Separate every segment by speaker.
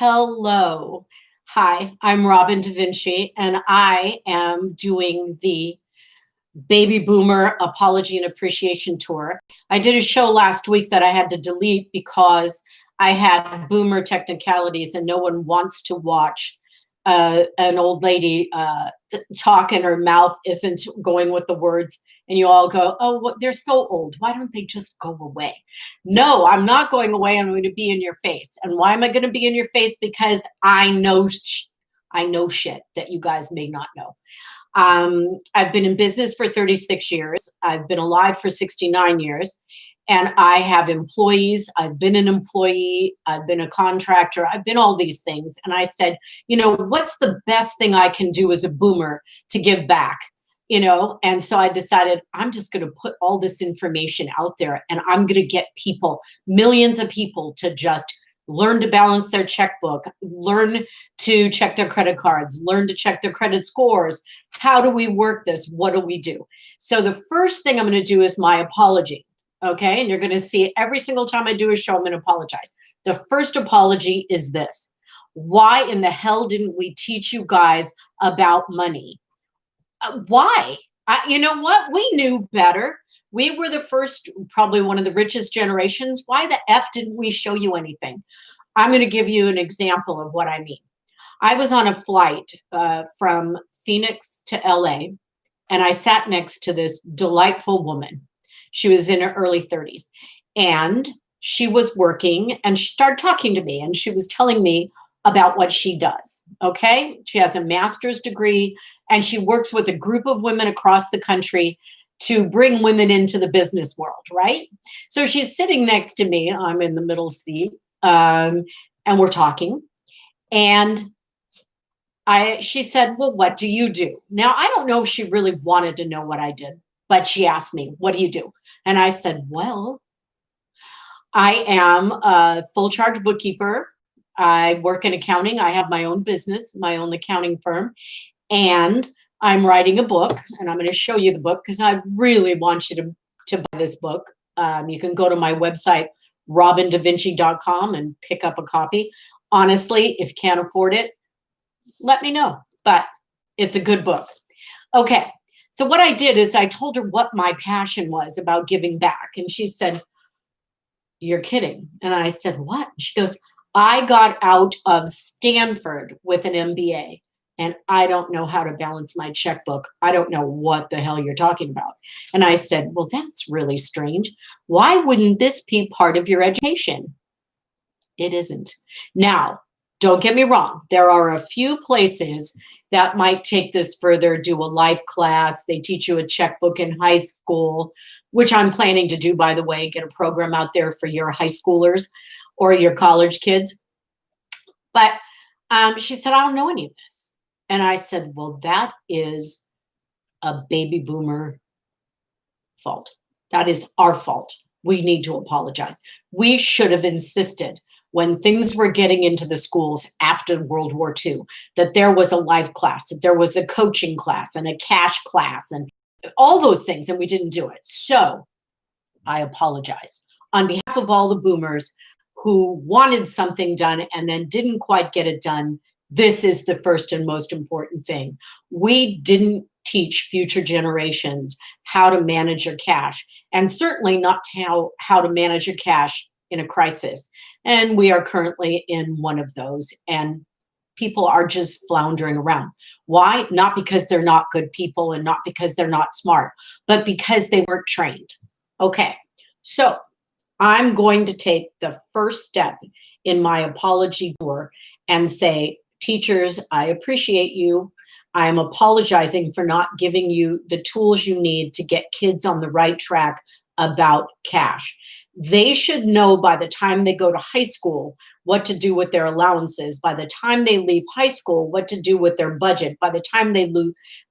Speaker 1: Hello. Hi, I'm Robin Da Vinci, and I am doing the Baby Boomer Apology and Appreciation Tour. I did a show last week that I had to delete because I had boomer technicalities and no one wants to watch an old lady talk and her mouth isn't going with the words. And you all go, oh, what, they're so old. Why don't they just go away? No, I'm not going away. I'm going to be in your face. And why am I going to be in your face? Because I know shit that you guys may not know. I've been in business for 36 years. I've been alive for 69 years. And I have employees. I've been an employee. I've been a contractor. I've been all these things. And I said, what's the best thing I can do as a boomer to give back? And so I decided I'm just going to put all this information out there and I'm going to get people, millions of people, to just learn to balance their checkbook, learn to check their credit cards, learn to check their credit scores. How do we work this? What do we do? So the first thing I'm going to do is my apology. Okay. And you're going to see every single time I do a show, I'm going to apologize. The first apology is this. Why in the hell didn't we teach you guys about money? Why? You know what? We knew better. We were the first, probably one of the richest generations. Why the F didn't we show you anything? I'm going to give you an example of what I mean. I was on a flight from Phoenix to LA, and I sat next to this delightful woman. She was in her early 30s, and she was working, and she started talking to me, and she was telling me about what she does. Okay. She has a master's degree and she works with a group of women across the country to bring women into the business world. Right. So she's sitting next to me. I'm in the middle seat and we're talking. And she said, well, what do you do? Now, I don't know if she really wanted to know what I did, but she asked me, what do you do? And I said, well, I am a full charge bookkeeper. I work in accounting. I have my own business, my own accounting firm, and I'm writing a book, and I'm going to show you the book because I really want you to buy this book. You can go to my website, robindavinci.com, and pick up a copy. Honestly, if you can't afford it, let me know, but it's a good book. Okay, so what I did is I told her what my passion was about giving back, and she said, you're kidding. And I said, what? She goes, I got out of Stanford with an MBA and I don't know how to balance my checkbook. I don't know what the hell you're talking about. And I said, well, that's really strange. Why wouldn't this be part of your education? It isn't. Now, don't get me wrong. There are a few places that might take this further, do a life class. They teach you a checkbook in high school, which I'm planning to do, by the way, get a program out there for your high schoolers or your college kids. But she said, I don't know any of this. And I said, well, that is a baby boomer fault. That is our fault. We need to apologize. We should have insisted when things were getting into the schools after World War II, that there was a life class, that there was a coaching class and a cash class and all those things, and we didn't do it. So I apologize on behalf of all the boomers who wanted something done and then didn't quite get it done. This is the first and most important thing. We didn't teach future generations how to manage your cash, and certainly not how to manage your cash in a crisis. And we are currently in one of those, and people are just floundering around. Why? Not because they're not good people and not because they're not smart, but because they weren't trained. Okay, so I'm going to take the first step in my apology tour and say, teachers, I appreciate you. I'm apologizing for not giving you the tools you need to get kids on the right track about cash. They should know by the time they go to high school what to do with their allowances, by the time they leave high school, what to do with their budget, by the time they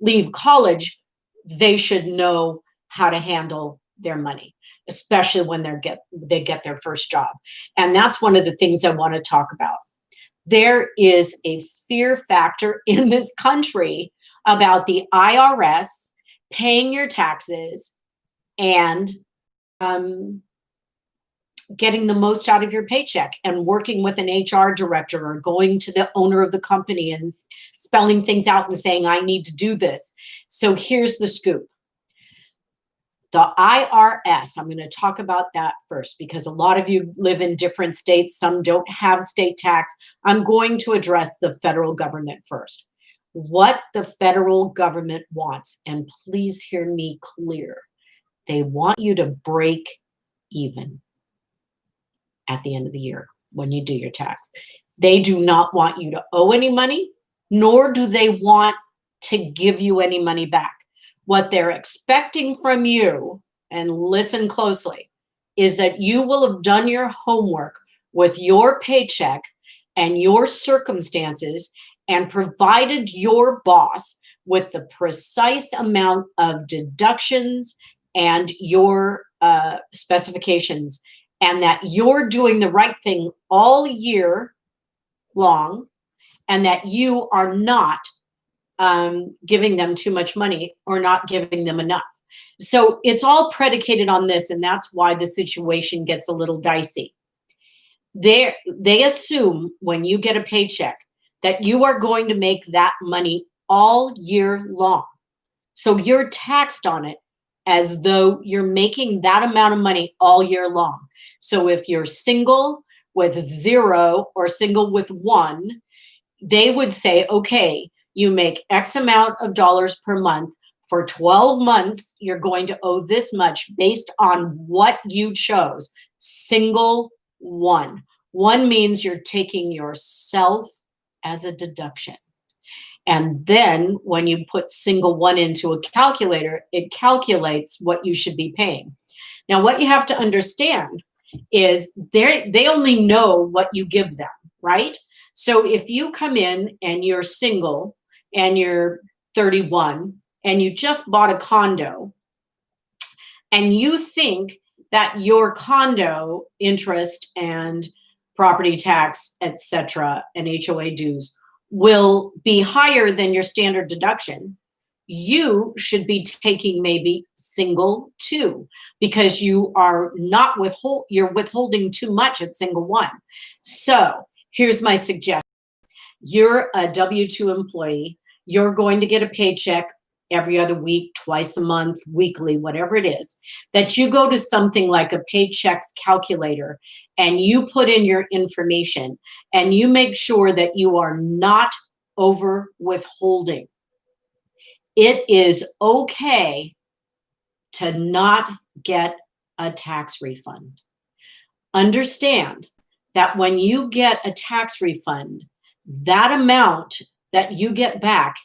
Speaker 1: leave college, they should know how to handle their money, especially when they get their first job. And that's one of the things I want to talk about. There is a fear factor in this country about the IRS paying your taxes and getting the most out of your paycheck and working with an HR director or going to the owner of the company and spelling things out and saying, I need to do this. So here's the scoop. The IRS, I'm going to talk about that first because a lot of you live in different states. Some don't have state tax. I'm going to address the federal government first. What the federal government wants, and please hear me clear, they want you to break even at the end of the year when you do your tax. They do not want you to owe any money, nor do they want to give you any money back. What they're expecting from you, and listen closely, is that you will have done your homework with your paycheck and your circumstances and provided your boss with the precise amount of deductions and your specifications, and that you're doing the right thing all year long, and that you are not giving them too much money or not giving them enough. So it's all predicated on this, and that's why the situation gets a little dicey. They assume when you get a paycheck that you are going to make that money all year long. So you're taxed on it as though you're making that amount of money all year long. So if you're single with 0 or single with 1, they would say, okay, you make X amount of dollars per month. For 12 months, you're going to owe this much based on what you chose. Single 1. 1 means you're taking yourself as a deduction. And then when you put single 1 into a calculator, it calculates what you should be paying. Now, what you have to understand is they only know what you give them, right? So if you come in and you're single and you're 31 and you just bought a condo and you think that your condo interest and property tax, etc., and HOA dues will be higher than your standard deduction, you should be taking maybe single 2 because you are not you're withholding too much at single 1. So here's my suggestion. You're a W-2 employee. You're going to get a paycheck every other week, twice a month, weekly, whatever it is, that you go to something like a paychecks calculator and you put in your information and you make sure that you are not over withholding. It is okay to not get a tax refund. Understand that when you get a tax refund, that amount that you get back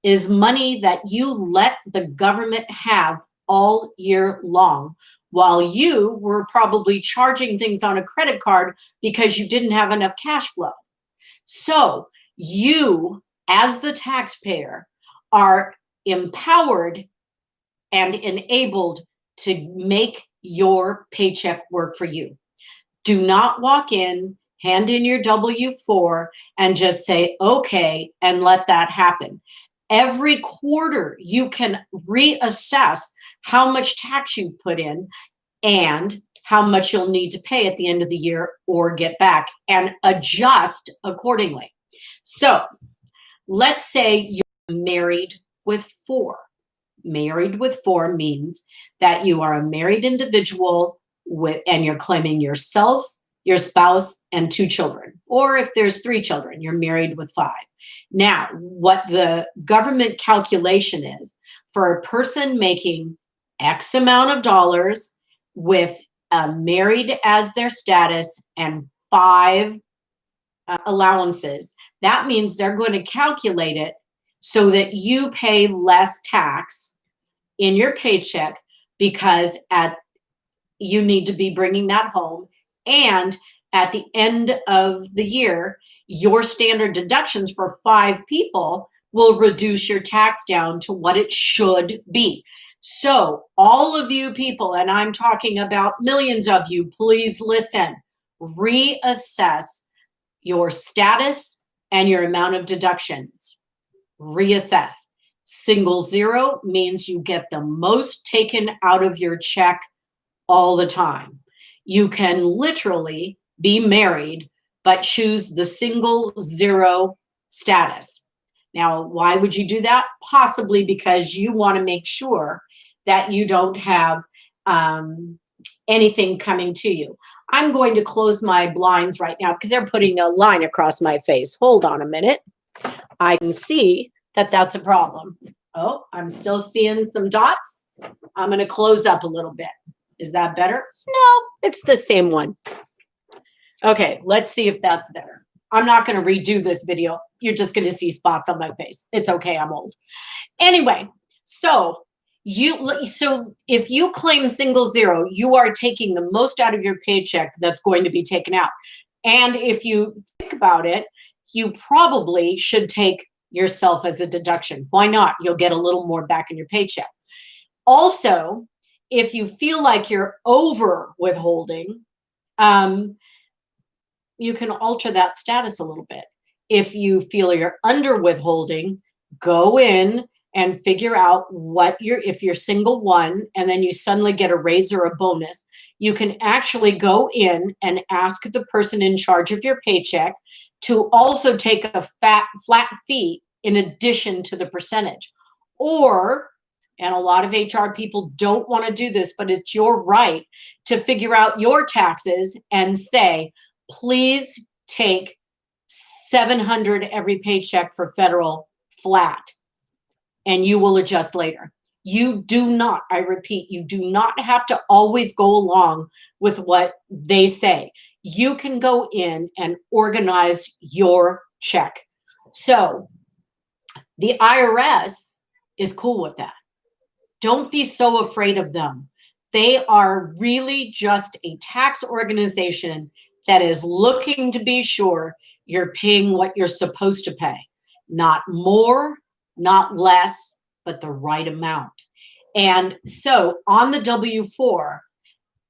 Speaker 1: is money that you let the government have all year long, while you were probably charging things on a credit card because you didn't have enough cash flow. So you, as the taxpayer, are empowered and enabled to make your paycheck work for you. Do not walk in, hand in your W-4, and just say, okay, and let that happen. Every quarter, you can reassess how much tax you've put in and how much you'll need to pay at the end of the year or get back, and adjust accordingly. So let's say you're married with 4. Married with 4 means that you are a married individual and you're claiming yourself, your spouse, and 2 children. Or if there's 3 children, you're married with 5. Now, what the government calculation is for a person making X amount of dollars with married as their status and 5 allowances, that means they're going to calculate it so that you pay less tax in your paycheck because you need to be bringing that home. And at the end of the year, your standard deductions for 5 people will reduce your tax down to what it should be. So all of you people, and I'm talking about millions of you, please listen, reassess your status and your amount of deductions. Reassess. Single 0 means you get the most taken out of your check all the time. You can literally be married, but choose the single zero status. Now, why would you do that? Possibly because you want to make sure that you don't have anything coming to you. I'm going to close my blinds right now because they're putting a line across my face. Hold on a minute. I can see that that's a problem. Oh, I'm still seeing some dots. I'm going to close up a little bit. Is that better? No, it's the same one. Okay, let's see if that's better. I'm not going to redo this video. You're just going to see spots on my face. It's okay, I'm old. Anyway, so if you claim single zero, you are taking the most out of your paycheck that's going to be taken out. And if you think about it, you probably should take yourself as a deduction. Why not? You'll get a little more back in your paycheck. Also, if you feel like you're over withholding, you can alter that status a little bit. If you feel you're under withholding, go in and figure out if you're single one and then you suddenly get a raise or a bonus, you can actually go in and ask the person in charge of your paycheck to also take a flat fee in addition to the percentage. Or, and a lot of HR people don't want to do this, but it's your right to figure out your taxes and say, please take $700 every paycheck for federal flat, and you will adjust later. You do not, I repeat, you do not have to always go along with what they say. You can go in and organize your check. So the IRS is cool with that. Don't be so afraid of them. They are really just a tax organization that is looking to be sure you're paying what you're supposed to pay. Not more, not less, but the right amount. And so on the W-4,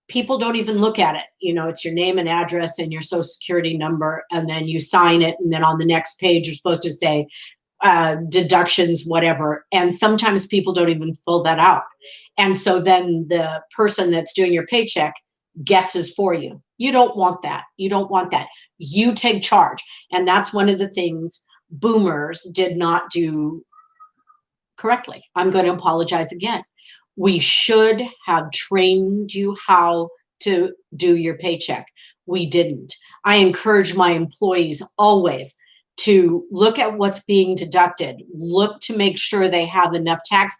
Speaker 1: people don't even look at it. You know, it's your name and address and your social security number, and then you sign it. And then on the next page, you're supposed to say deductions, whatever. And sometimes people don't even fill that out. And so then the person that's doing your paycheck guesses for you. You don't want that. You don't want that. You take charge. And that's one of the things boomers did not do correctly. I'm going to apologize again. We should have trained you how to do your paycheck. We didn't. I encourage my employees always to look at what's being deducted, look to make sure they have enough tax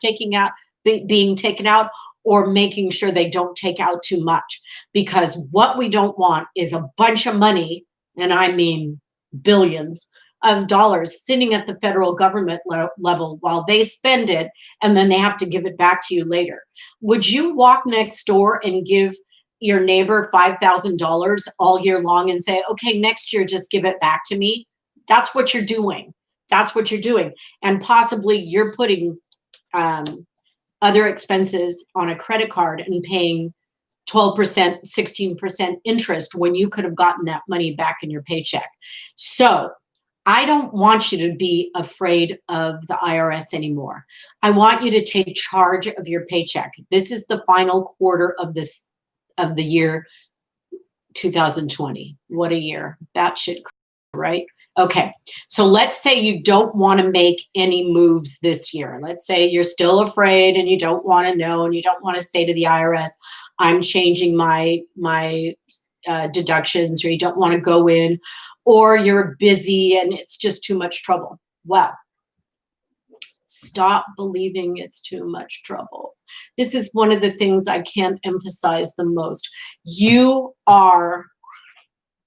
Speaker 1: being taken out, or making sure they don't take out too much. Because what we don't want is a bunch of money, and I mean billions of dollars, sitting at the federal government level while they spend it, and then they have to give it back to you later. Would you walk next door and give your neighbor $5,000 all year long and say, okay, next year, just give it back to me? That's what you're doing. That's what you're doing. And possibly you're putting other expenses on a credit card and paying 12%, 16% interest when you could have gotten that money back in your paycheck. So I don't want you to be afraid of the IRS anymore. I want you to take charge of your paycheck. This is the final quarter of the year 2020. What a year. Batshit, right? Okay, so let's say you don't want to make any moves this year. Let's say you're still afraid and you don't want to know and you don't want to say to the IRS, I'm changing my deductions, or you don't want to go in, or you're busy and it's just too much trouble. Well, stop believing it's too much trouble. This is one of the things I can't emphasize the most. You are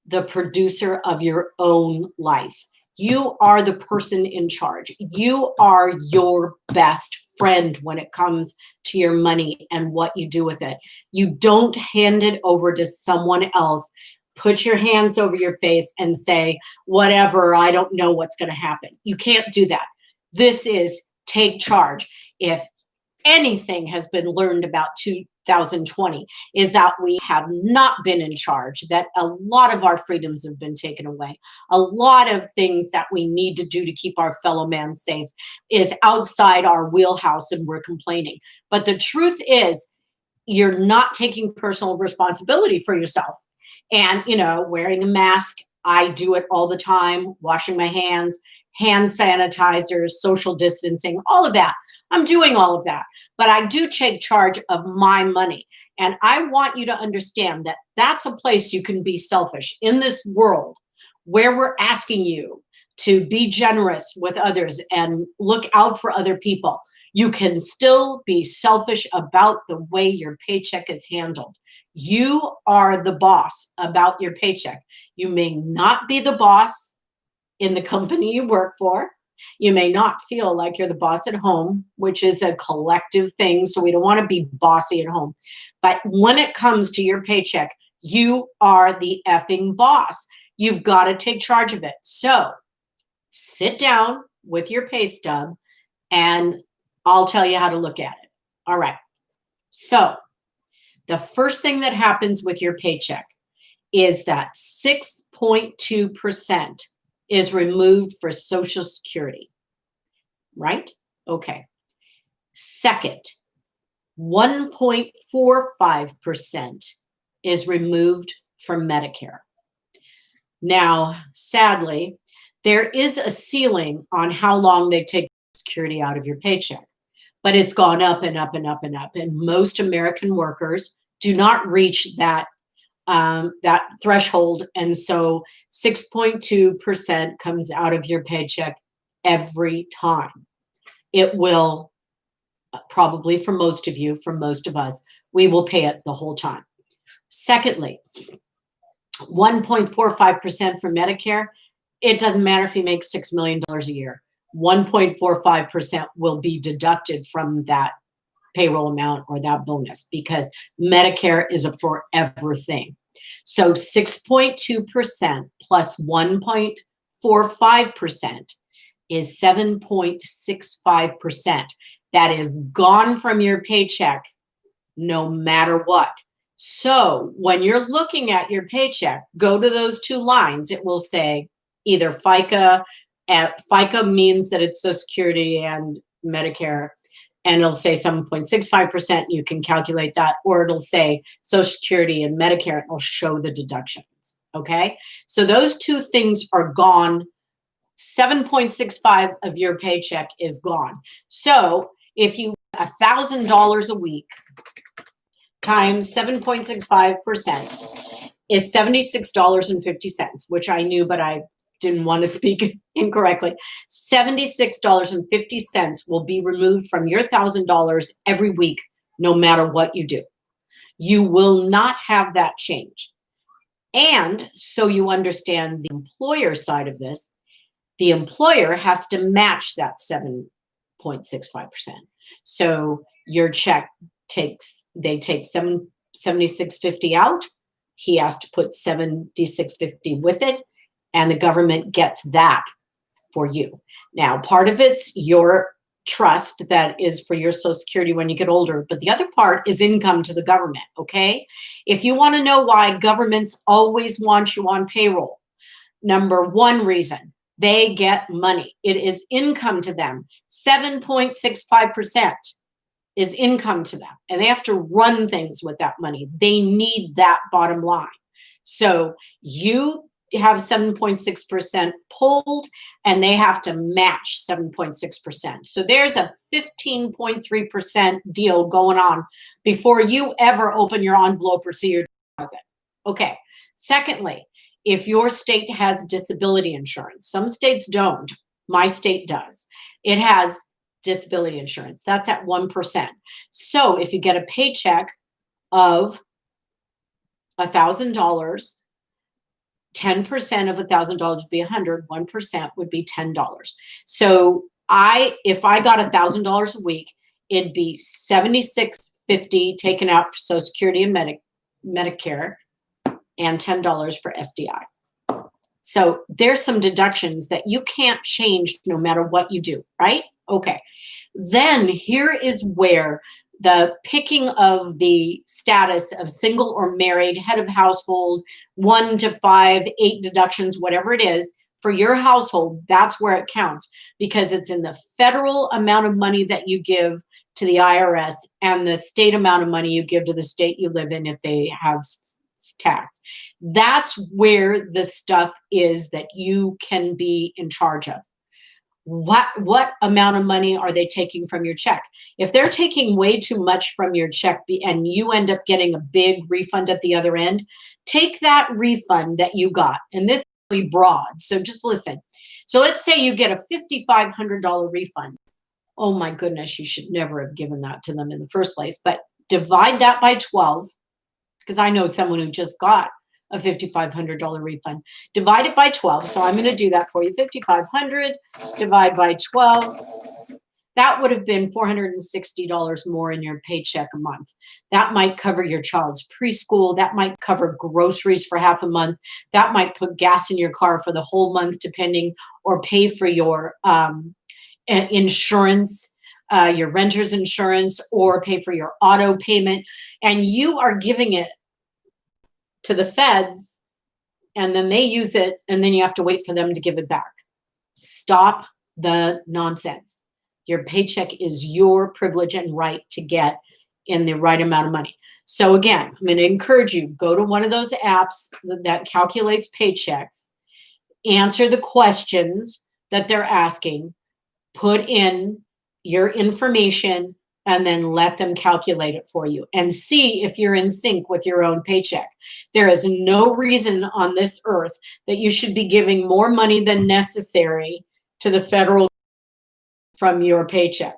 Speaker 1: the producer of your own life. You are the person in charge. You are your best friend when it comes to your money and what you do with it. You don't hand it over to someone else, put your hands over your face and say, whatever, I don't know what's going to happen. You can't do that. This is take charge. If anything has been learned about 2020 is that we have not been in charge, that a lot of our freedoms have been taken away. A lot of things that we need to do to keep our fellow man safe is outside our wheelhouse and we're complaining. But the truth is, you're not taking personal responsibility for yourself. And, wearing a mask, I do it all the time, washing my hands, hand sanitizers, social distancing, all of that. I'm doing all of that. But I do take charge of my money. And I want you to understand that that's a place you can be selfish in this world where we're asking you to be generous with others and look out for other people. You can still be selfish about the way your paycheck is handled. You are the boss about your paycheck. You may not be the boss in the company you work for. You may not feel like you're the boss at home, which is a collective thing. So we don't want to be bossy at home. But when it comes to your paycheck, you are the effing boss. You've got to take charge of it. So sit down with your pay stub and I'll tell you how to look at it. All right. So the first thing that happens with your paycheck is that 6.2% is removed for Social Security, right? Okay. Second, 1.45% is removed from Medicare. Now, sadly, there is a ceiling on how long they take security out of your paycheck, but it's gone up and up and up and up. And most American workers do not reach that threshold. And so 6.2% comes out of your paycheck every time. It will probably, for most of you, for most of us, we will pay it the whole time. Secondly, 1.45% for Medicare. It doesn't matter if you make $6 million a year. 1.45% will be deducted from that payroll amount or that bonus because Medicare is a forever thing. So 6.2% plus 1.45% is 7.65%. That is gone from your paycheck no matter what. So when you're looking at your paycheck, go to those two lines. It will say either FICA. FICA means that it's Social Security and Medicare, and it'll say 7.65%. You can calculate that, or it'll say Social Security and Medicare, and it'll show the deductions. Okay, so those two things are gone. 7.65 of your paycheck is gone. So if you $1,000 a week times 7.65% is $76.50, which I knew, but I didn't want to speak incorrectly. $76.50 will be removed from your $1,000 every week, no matter what you do. You will not have that change. And so you understand the employer side of this, the employer has to match that 7.65%. So your check they take $76.50 out. He has to put $76.50 with it, and the government gets that for you. Now, part of it's your trust that is for your Social Security when you get older, but the other part is income to the government, okay? If you want to know why governments always want you on payroll, number one reason, they get money. It is income to them. 7.65% is income to them, and they have to run things with that money. They need that bottom line. So you have 7.6% pulled, and they have to match 7.6%. So there's a 15.3% deal going on before you ever open your envelope or see your deposit. Okay. Secondly, if your state has disability insurance, some states don't. My state does. It has disability insurance. That's at 1%. So if you get a paycheck of $1,000, 10% of $1,000 would be $100. 1% would be $10. So if I got $1,000 a week, it'd be $76.50 taken out for Social Security and Medicare, and $10 for SDI. So there's some deductions that you can't change no matter what you do, right? Okay. Then here is where the picking of the status of single or married, head of household, 1 to 5, 8 deductions, whatever it is, for your household, that's where it counts, because it's in the federal amount of money that you give to the IRS and the state amount of money you give to the state you live in if they have tax. That's where the stuff is that you can be in charge of. What amount of money are they taking from your check? If they're taking way too much from your check and you end up getting a big refund at the other end, take that refund that you got. And this is really broad, so just listen. So let's say you get a $5,500 refund. Oh my goodness, you should never have given that to them in the first place. But divide that by 12, because I know someone who just got a $5,500 refund. Divide it by 12. So I'm going to do that for you. 5,500 divide by 12. That would have been $460 more in your paycheck a month. That might cover your child's preschool. That might cover groceries for half a month. That might put gas in your car for the whole month, depending, or pay for your insurance, your renter's insurance, or pay for your auto payment. And you are giving it to the feds, and then they use it, and then you have to wait for them to give it back. Stop the nonsense. Your paycheck is your privilege and right to get in the right amount of money. So again, I'm going to encourage you, go to one of those apps that calculates paychecks, answer the questions that they're asking, put in your information, and then let them calculate it for you and see if you're in sync with your own paycheck. There is no reason on this earth that you should be giving more money than necessary to the federal from your paycheck.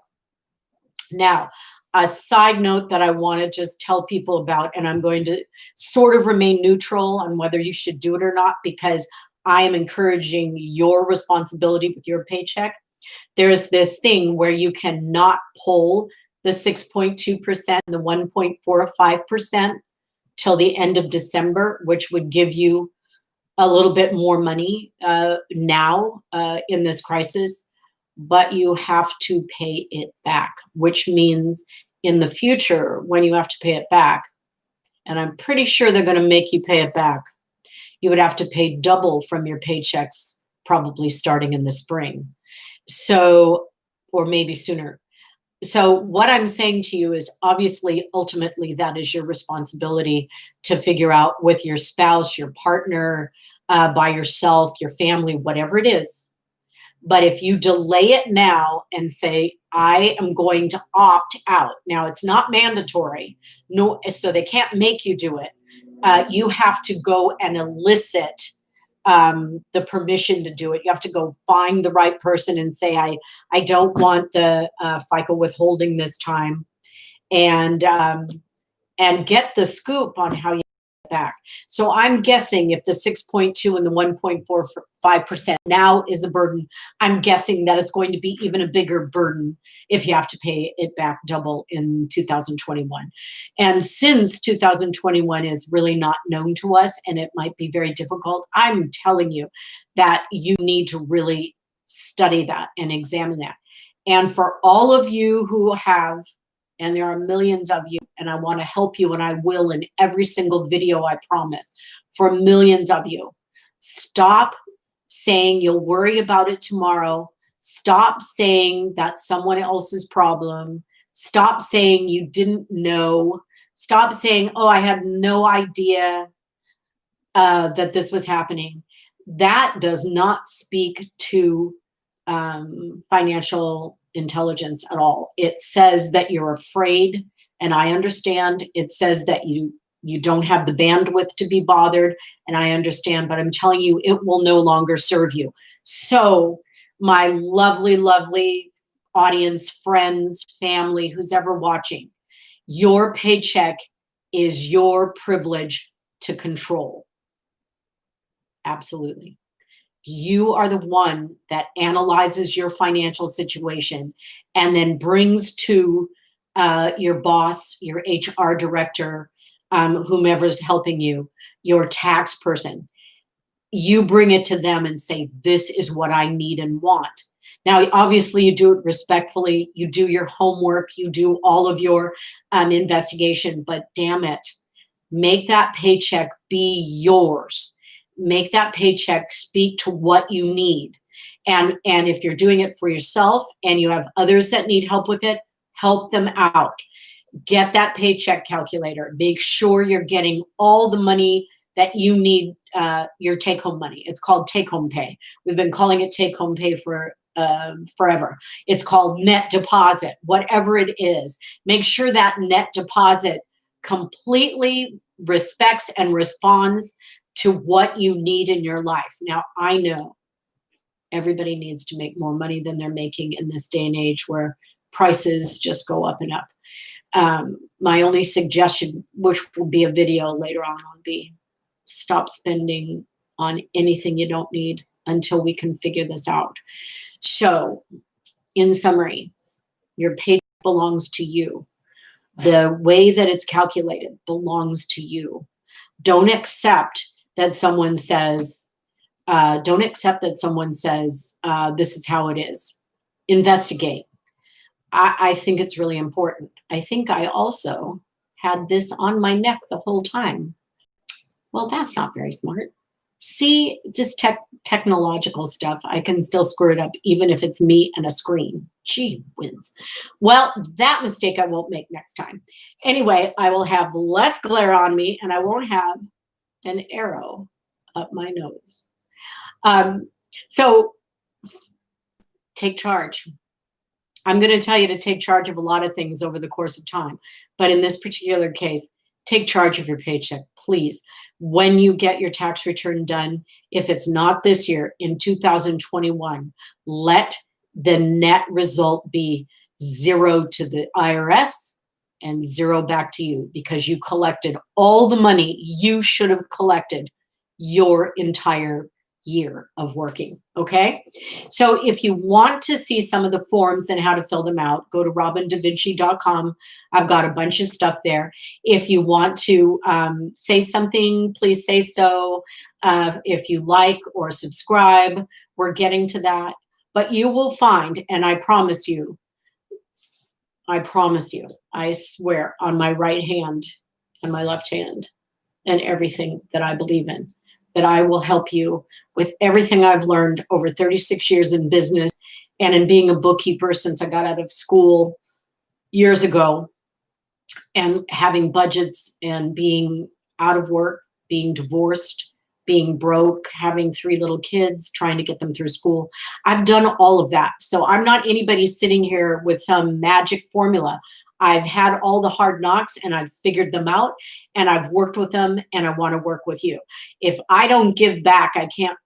Speaker 1: Now, a side note that I want to just tell people about, and I'm going to sort of remain neutral on whether you should do it or not, because I am encouraging your responsibility with your paycheck. There's this thing where you cannot pull the 6.2%, the 1.45% till the end of December, which would give you a little bit more money now in this crisis, but you have to pay it back, which means in the future, when you have to pay it back, and I'm pretty sure they're going to make you pay it back, you would have to pay double from your paychecks, probably starting in the spring. So, or maybe sooner. So what I'm saying to you is, obviously, ultimately, that is your responsibility to figure out with your spouse, your partner, by yourself, your family, whatever it is. But if you delay it now and say, I am going to opt out. Now, it's not mandatory, no, so they can't make you do it. You have to go and elicit the permission to do it. You have to go find the right person and say, I don't want the FICA withholding this time, and get the scoop on how you get back. So I'm guessing if the 6.2 and the 1.45% now is a burden, I'm guessing that it's going to be even a bigger burden if you have to pay it back double in 2021. And since 2021 is really not known to us and it might be very difficult, I'm telling you that you need to really study that and examine that. And for all of you who have, and there are millions of you, and I want to help you, and I will in every single video, I promise, for millions of you, stop saying you'll worry about it tomorrow. Stop saying that's someone else's problem. Stop saying you didn't know. Stop saying, oh, I had no idea that this was happening. That does not speak to financial intelligence at all. It says that you're afraid, and I understand. It says that you don't have the bandwidth to be bothered, and I understand, but I'm telling you, it will no longer serve you. So my lovely, lovely audience, friends, family, who's ever watching, your paycheck is your privilege to control. Absolutely. You are the one that analyzes your financial situation and then brings to your boss, your HR director, whomever's helping you, your tax person. You bring it to them and say, this is what I need and want. Now, obviously, you do it respectfully. You do your homework. You do all of your investigation. But damn it, make that paycheck be yours. make that paycheck speak to what you need. And if you're doing it for yourself and you have others that need help with it, help them out. Get that paycheck calculator. Make sure you're getting all the money that you need, your take-home money. It's called take-home pay. We've been calling it take-home pay for forever. It's called net deposit, whatever it is. Make sure that net deposit completely respects and responds to what you need in your life. Now, I know everybody needs to make more money than they're making in this day and age where prices just go up and up. My only suggestion, which will be a video later on, will be stop spending on anything you don't need until we can figure this out. So, in summary, your paycheck belongs to you. The way that it's calculated belongs to you. Don't accept that someone says, this is how it is. Investigate. I think it's really important. I think I also had this on my neck the whole time. Well, that's not very smart. See, this technological stuff, I can still screw it up even if it's me and a screen. Gee whiz. Well, that mistake I won't make next time. Anyway, I will have less glare on me and I won't have an arrow up my nose. So take charge. I'm going to tell you to take charge of a lot of things over the course of time. But in this particular case, take charge of your paycheck, please. When you get your tax return done, if it's not this year, in 2021, let the net result be 0 to the IRS and 0 back to you, because you collected all the money you should have collected your entire year of working. Okay. So if you want to see some of the forms and how to fill them out, go to robindavinci.com. I've got a bunch of stuff there. If you want to say something, please say so. If you like or subscribe, we're getting to that. But you will find, and I promise you, I swear on my right hand and my left hand and everything that I believe in, that I will help you with everything I've learned over 36 years in business and in being a bookkeeper since I got out of school years ago, and having budgets and being out of work, being divorced, being broke, having 3 little kids, trying to get them through school. I've done all of that. So I'm not anybody sitting here with some magic formula. I've had all the hard knocks and I've figured them out and I've worked with them, and I want to work with you. If I don't give back, I can't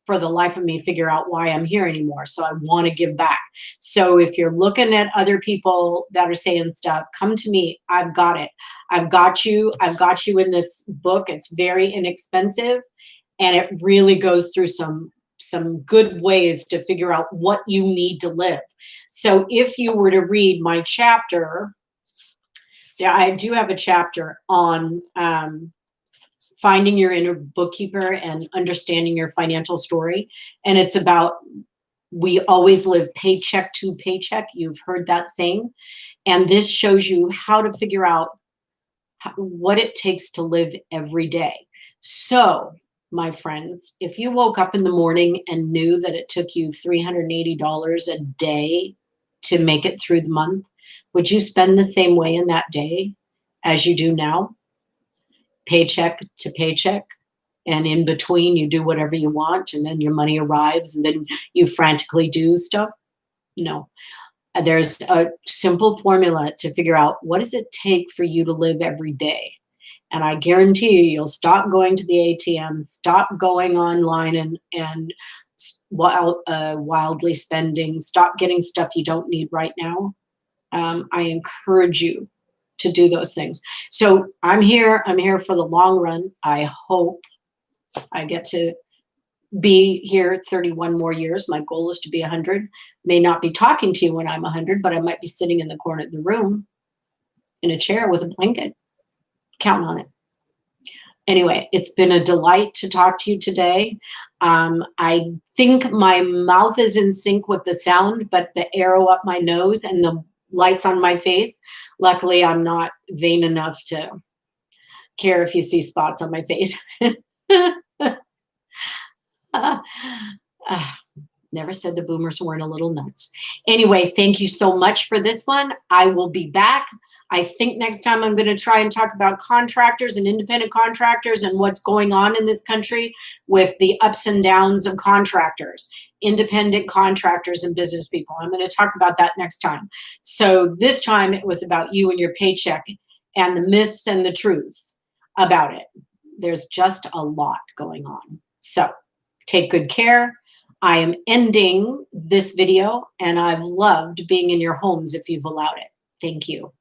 Speaker 1: for the life of me figure out why I'm here anymore. So I want to give back. So if you're looking at other people that are saying stuff, come to me. I've got it. I've got you. I've got you in this book. It's very inexpensive and it really goes through some good ways to figure out what you need to live. So if you were to read my chapter, yeah, I do have a chapter on finding your inner bookkeeper and understanding your financial story. And it's about, we always live paycheck to paycheck. You've heard that saying. And this shows you how to figure out what it takes to live every day. So, my friends, if you woke up in the morning and knew that it took you $380 a day to make it through the month, would you spend the same way in that day as you do now? Paycheck to paycheck, and in between you do whatever you want, and then your money arrives and then you frantically do stuff? No. There's a simple formula to figure out what does it take for you to live every day. And I guarantee you, you'll stop going to the ATM, stop going online and wildly spending, stop getting stuff you don't need right now. I encourage you to do those things. So I'm here for the long run. I hope I get to be here 31 more years. My goal is to be 100. May not be talking to you when I'm 100, but I might be sitting in the corner of the room in a chair with a blanket. Count on it. Anyway, it's been a delight to talk to you today. I think my mouth is in sync with the sound, but the arrow up my nose and the lights on my face, luckily I'm not vain enough to care if you see spots on my face. Never said the boomers weren't a little nuts. Anyway, thank you so much for this one. I will be back. I think next time I'm going to try and talk about contractors and independent contractors and what's going on in this country with the ups and downs of contractors, independent contractors and business people. I'm going to talk about that next time. So this time it was about you and your paycheck and the myths and the truths about it. There's just a lot going on. So take good care. I am ending this video, and I've loved being in your homes if you've allowed it. Thank you.